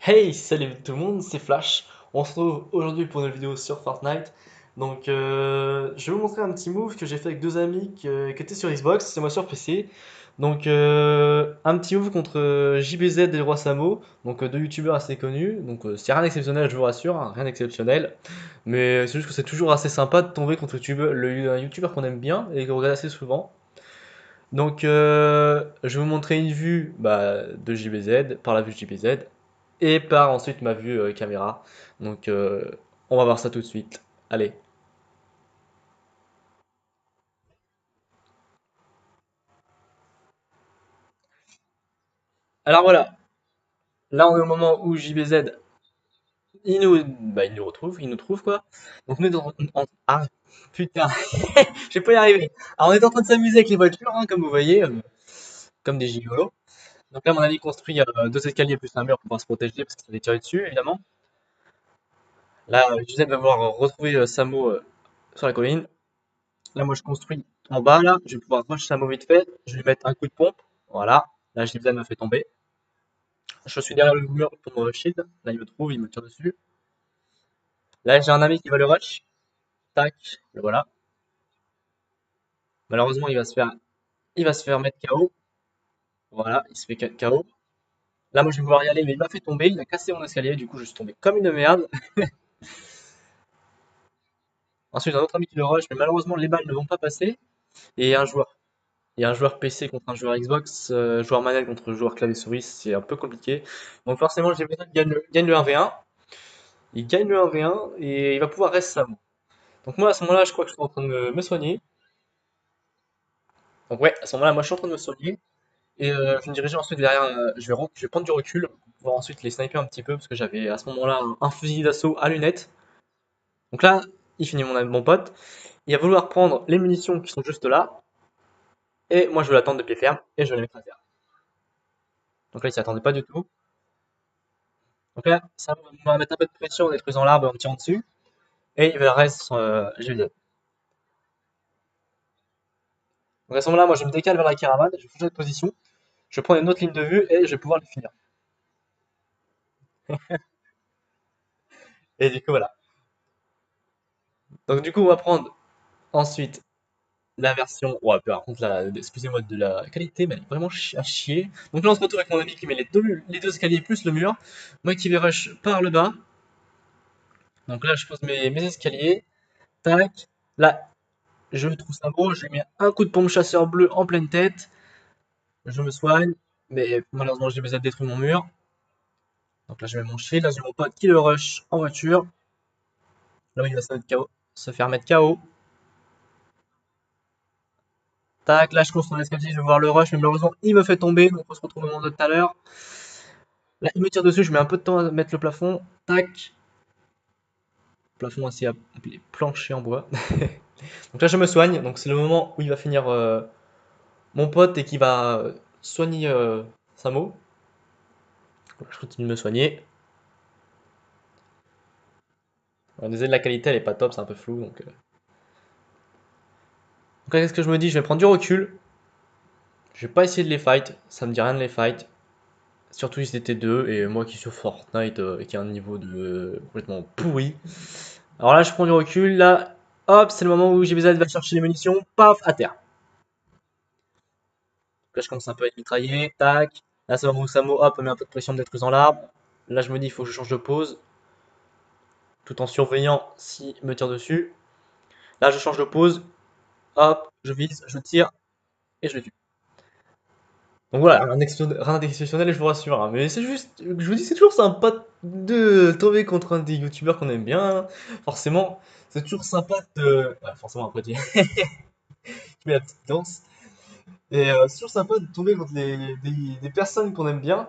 Hey, salut tout le monde, c'est Flash. On se retrouve aujourd'hui pour une vidéo sur Fortnite. Donc, je vais vous montrer un petit move que j'ai fait avec deux amis qui étaient sur Xbox, c'est moi sur PC. Donc, un petit move contre JBZ et le Roi Samo, donc deux youtubeurs assez connus. Donc, c'est rien d'exceptionnel, je vous rassure, hein, rien d'exceptionnel. Mais c'est juste que c'est toujours assez sympa de tomber contre un youtubeur qu'on aime bien et qu'on regarde assez souvent. Donc, je vais vous montrer une vue de JBZ, par la vue de JBZ, et par ensuite ma vue caméra. Donc, on va voir ça tout de suite. Allez. Alors voilà, là on est au moment où JBZ, il nous retrouve, il nous trouve quoi. Donc nous, ah, putain, je vais pas y arriver. Alors on est en train de s'amuser avec les voitures, hein, comme vous voyez, comme des gigolos. Donc là, mon ami construit deux escaliers plus un mur pour pouvoir se protéger parce qu'il s'est tiré dessus, évidemment. Là, Gisèle va pouvoir retrouver Samo sur la colline. Là, moi, je construis en bas, là. Je vais pouvoir rush Samo vite fait. Je vais lui mettre un coup de pompe. Voilà. Là, Gisèle me fait tomber. Je suis derrière le mur pour me shield. Là, il me trouve, il me tire dessus. Là, j'ai un ami qui va le rush. Tac. Le voilà. Malheureusement, il va se faire mettre KO. Voilà. Il se fait KO. Là, moi, je vais pouvoir y aller, mais il m'a fait tomber. Il a cassé mon escalier. Du coup, je suis tombé comme une merde. Ensuite, j'ai un autre ami qui le rush, mais malheureusement, les balles ne vont pas passer. Et un joueur. Il y a un joueur PC contre un joueur Xbox, joueur manette contre joueur clavier souris, c'est un peu compliqué. Donc forcément, j'ai besoin qu'il gagne le 1v1. Il gagne le 1v1 et il va pouvoir rester Samo. Donc moi, à ce moment-là, je crois que je suis en train de me soigner. Donc ouais, à ce moment-là, moi, je suis en train de me soigner. Et je vais me diriger ensuite derrière, je vais prendre du recul pour pouvoir ensuite les sniper un petit peu, parce que j'avais à ce moment-là un fusil d'assaut à lunettes. Donc là, il finit mon pote. Il va vouloir prendre les munitions qui sont juste là. Et moi, je vais l'attendre de pied ferme et je vais les mettre à terre. Donc là, il s'y attendait pas du tout. Donc là, ça va mettre un peu de pression en détruisant l'arbre et en me tirant dessus. Et il va reste, je vais dire. Donc à ce moment-là, moi je me décale vers la caravane, je vais changer de position, je prends une autre ligne de vue et je vais pouvoir le finir. Et du coup, voilà. Donc du coup, on va prendre ensuite la version. Ouais, par contre, là, excusez-moi de la qualité, mais elle est vraiment à chier. Donc là, on se retrouve avec mon ami qui met les deux escaliers plus le mur. Moi qui vais rush par le bas. Donc là, je pose mes escaliers. Tac. Là, je trouve ça beau, je lui mets un coup de pompe chasseur bleu en pleine tête. Je me soigne, mais malheureusement j'ai besoin de détruire mon mur. Donc là je mets mon shield, là j'ai mon pote qui le rush en voiture. Là où il va se mettre KO, se faire mettre KO. Tac, là je cours sur l'escalier, je vais voir le rush, mais malheureusement il me fait tomber, donc on se retrouve au moment de tout à l'heure. Là il me tire dessus, je mets un peu de temps à mettre le plafond. Tac, plafond assez appelé plancher en bois. Donc là je me soigne, donc c'est le moment où il va finir mon pote et qui va soigner Samo. Je continue de me soigner. Désolé, la qualité elle est pas top, c'est un peu flou donc là, qu'est-ce que je me dis? Je vais prendre du recul. Je vais pas essayer de les fight. Ça me dit rien de les fight. Surtout si c'était deux. Et moi qui suis sur Fortnite et qui a un niveau de complètement pourri. Alors là, je prends du recul. Là, hop, c'est le moment où GBZ va chercher les munitions. Paf, à terre. Là, je commence un peu à être mitraillé. Tac. Là, c'est le moment où Samo, hop, met un peu de pression de détruisant l'arbre. Là, je me dis, il faut que je change de pose. Tout en surveillant s'il me tire dessus. Là, je change de pose. Hop, je vise, je tire et je le tue. Donc voilà, rien d'exceptionnel, je vous rassure, hein. Mais c'est juste, je vous dis, c'est toujours sympa de tomber contre un des youtubeurs qu'on aime bien, hein. Forcément, c'est toujours sympa de. Ouais, forcément, après, tu mets la petite danse. Et c'est toujours sympa de tomber contre des personnes qu'on aime bien.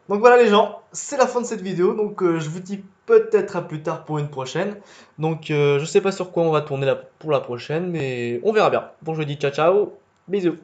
Donc voilà, les gens, c'est la fin de cette vidéo. Donc je vous dis peut-être à plus tard pour une prochaine. Donc je sais pas sur quoi on va tourner pour la prochaine, mais on verra bien. Bon, je vous dis ciao, ciao, bisous.